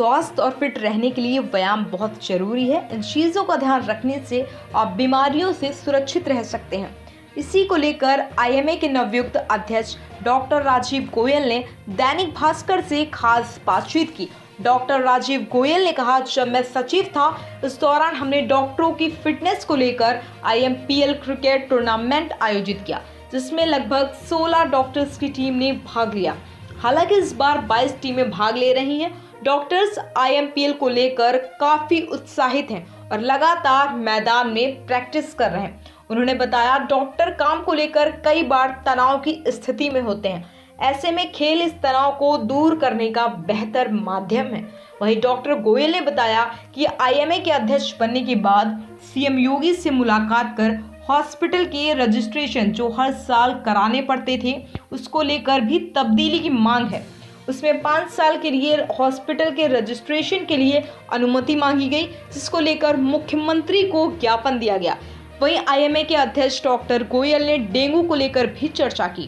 स्वस्थ और फिट रहने के लिए व्यायाम बहुत जरूरी है। इन चीज़ों का ध्यान रखने से आप बीमारियों से सुरक्षित रह सकते हैं। इसी को लेकर आईएमए के नवयुक्त अध्यक्ष डॉक्टर राजीव गोयल ने दैनिक भास्कर से खास बातचीत की। डॉक्टर राजीव गोयल ने कहा, जब मैं सचिव था इस दौरान हमने डॉक्टरों की फिटनेस को लेकर आईएमपीएल क्रिकेट टूर्नामेंट आयोजित किया, जिसमें लगभग 16 डॉक्टर्स की टीम ने भाग लिया। हालांकि इस बार 22 टीमें भाग ले रही हैं। डॉक्टर्स आईएमपीएल को लेकर काफी उत्साहित हैं और लगातार मैदान में प्रैक्टिस कर रहे हैं। उन्होंने बताया, डॉक्टर काम को लेकर कई बार तनाव की स्थिति में होते हैं। ऐसे में खेल इस तनाव को दूर करने का बेहतर माध्यम है। वहीं डॉक्टर गोयल ने बताया कि आईएमए के अध्यक्ष बनने के बाद सीएम योगी से मुलाकात कर हॉस्पिटल के रजिस्ट्रेशन जो हर साल कराने पड़ते थे उसको लेकर भी तब्दीली की मांग है। उसमें 5 साल के लिए हॉस्पिटल के रजिस्ट्रेशन के लिए अनुमति मांगी गई, जिसको लेकर मुख्यमंत्री को ज्ञापन दिया गया। वहीं आईएमए के अध्यक्ष डॉक्टर गोयल ने डेंगू को लेकर भी चर्चा की।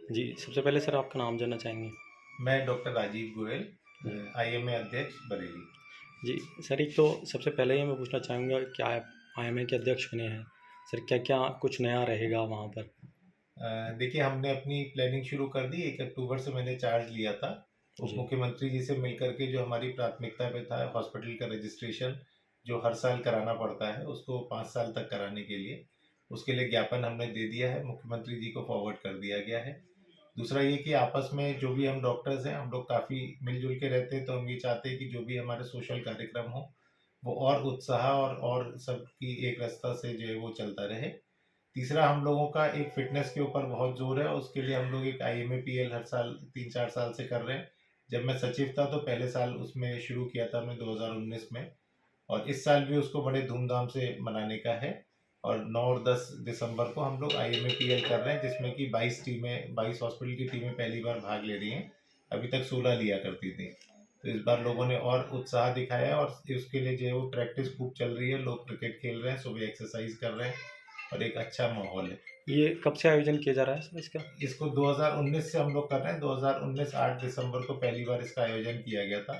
जी, सबसे पहले सर आपका नाम जानना चाहेंगे? मैं डॉक्टर राजीव गोयल, आईएमए अध्यक्ष बरेली। जी सर, एक तो सबसे पहले ही मैं पूछना चाहूँगा, क्या आप आईएमए के अध्यक्ष बने हैं सर, क्या क्या कुछ नया रहेगा वहाँ पर? देखिए, हमने अपनी प्लानिंग शुरू कर दी। 1 अक्टूबर से मैंने चार्ज लिया था। उप मुख्यमंत्री जी से मिलकर के जो हमारी प्राथमिकता पे था हॉस्पिटल का रजिस्ट्रेशन जो हर साल कराना पड़ता है उसको 5 साल तक कराने के लिए, उसके लिए ज्ञापन हमने दे दिया है, मुख्यमंत्री जी को फॉरवर्ड कर दिया गया है। दूसरा ये कि आपस में जो भी हम डॉक्टर्स हैं हम लोग काफ़ी मिलजुल के रहते हैं, तो हम ये चाहते हैं कि जो भी हमारे सोशल कार्यक्रम हो वो और उत्साह और सबकी एक रास्ता से जो है वो चलता रहे। तीसरा, हम लोगों का एक फिटनेस के ऊपर बहुत जोर है, उसके लिए हम लोग एक आईएमएपीएल हर साल 3-4 साल से कर रहे हैं। जब मैं सचिव था तो पहले साल उसमें शुरू किया था हमने 2019 में, और इस साल भी उसको बड़े धूमधाम से मनाने का है। और 9 और 10 दिसंबर को हम लोग आईएमएपीएल कर रहे हैं, जिसमें कि 22 हॉस्पिटल की टीमें पहली बार भाग ले रही हैं। अभी तक 16 लिया करती थी, तो इस बार लोगों ने और उत्साह दिखाया है और उसके लिए जो है वो प्रैक्टिस खूब चल रही है। लोग क्रिकेट खेल रहे हैं, सुबह एक्सरसाइज कर रहे हैं और एक अच्छा माहौल है। ये कब से आयोजन किया जा रहा है सर इसका? इसको 2019 से हम लोग कर रहे हैं। 2019 8 दिसंबर को पहली बार इसका आयोजन किया गया था।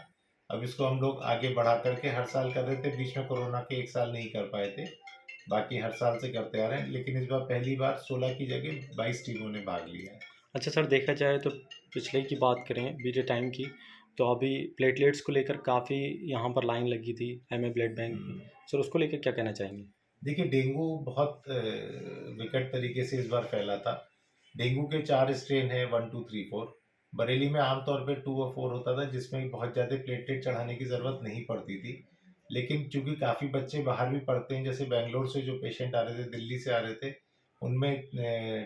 अब इसको हम लोग आगे बढ़ा करके हर साल कर रहे थे। बीच में कोरोना के 1 साल नहीं कर पाए थे, बाकी हर साल से करते आ रहे हैं। लेकिन इस बार पहली बार 16 की जगह 22 टीमों ने भाग लिया है। अच्छा सर, देखा जाए तो पिछले की बात करें बीते टाइम की, तो अभी प्लेटलेट्स को लेकर काफ़ी यहाँ पर लाइन लगी थी एमए ब्लड बैंक में। सर उसको लेकर क्या कहना चाहेंगे? देखिए, डेंगू बहुत विकट तरीके से इस बार फैला था। डेंगू के 4 स्ट्रेन हैं, 1, 2, 3, 4। बरेली में आमतौर पे 2 और 4 होता था, जिसमें बहुत ज़्यादा प्लेटलेट चढ़ाने की ज़रूरत नहीं पड़ती थी। लेकिन चूंकि काफ़ी बच्चे बाहर भी पढ़ते हैं, जैसे बेंगलोर से जो पेशेंट आ रहे थे, दिल्ली से आ रहे थे, उनमें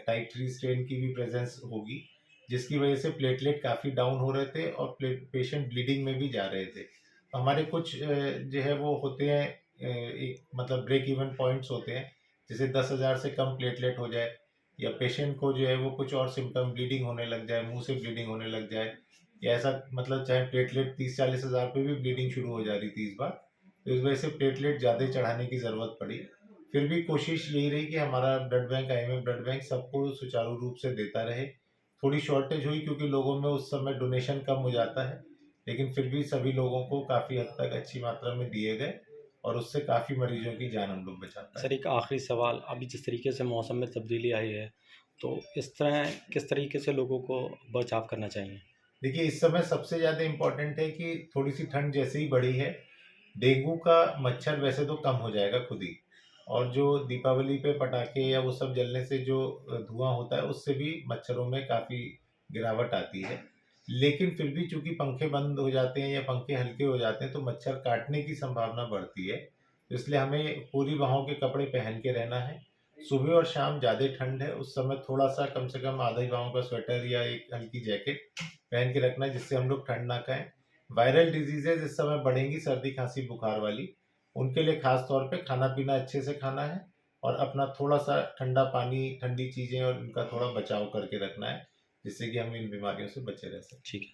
टाइप 3 स्ट्रेन की भी प्रेजेंस होगी, जिसकी वजह से प्लेटलेट काफ़ी डाउन हो रहे थे और पेशेंट ब्लीडिंग में भी जा रहे थे। तो हमारे कुछ जो है वो होते हैं, एक मतलब ब्रेक इवन पॉइंट्स होते हैं, जैसे 10,000 से कम प्लेटलेट हो जाए या पेशेंट को जो है वो कुछ और सिम्टम, ब्लीडिंग होने लग जाए, मुंह से ब्लीडिंग होने लग जाए, या ऐसा मतलब चाहे प्लेटलेट 30-40 हज़ार पे भी ब्लीडिंग शुरू हो जा रही थी इस बार। तो इस वजह से प्लेटलेट ज़्यादा चढ़ाने की ज़रूरत पड़ी। फिर भी कोशिश यही रही कि हमारा blood bank, IMA blood bank सबको सुचारू रूप से देता रहे। थोड़ी शॉर्टेज हुई क्योंकि लोगों में उस समय डोनेशन कम हो जाता है, लेकिन फिर भी सभी लोगों को काफ़ी हद तक अच्छी मात्रा में दिए गए और उससे काफ़ी मरीजों की जान हम लोग बचाता है। सर एक आखिरी सवाल, अभी जिस तरीके से मौसम में तब्दीली आई है, तो इस तरह किस तरीके से लोगों को बचाव करना चाहिए? देखिए, इस समय सबसे ज़्यादा इम्पोर्टेंट है कि थोड़ी सी ठंड जैसे ही बढ़ी है, डेंगू का मच्छर वैसे तो कम हो जाएगा खुद ही, और जो दीपावली पे पटाखे या वो सब जलने से जो धुआं होता है उससे भी मच्छरों में काफ़ी गिरावट आती है। लेकिन फिर भी चूंकि पंखे बंद हो जाते हैं या पंखे हल्के हो जाते हैं तो मच्छर काटने की संभावना बढ़ती है। तो इसलिए हमें पूरी बाहों के कपड़े पहन के रहना है। सुबह और शाम ज़्यादा ठंड है, उस समय थोड़ा सा कम से कम आधा ही बाहों का स्वेटर या एक हल्की जैकेट पहन के रखना है, जिससे हम लोग ठंड ना खाएं। वायरल डिजीजेज इस समय बढ़ेंगी, सर्दी खांसी बुखार वाली, उनके लिए खास तौर पे खाना पीना अच्छे से खाना है और अपना थोड़ा सा ठंडा पानी, ठंडी चीज़ें और उनका थोड़ा बचाव करके रखना है, जिससे कि हम इन बीमारियों से बचे रह सकें। ठीक है।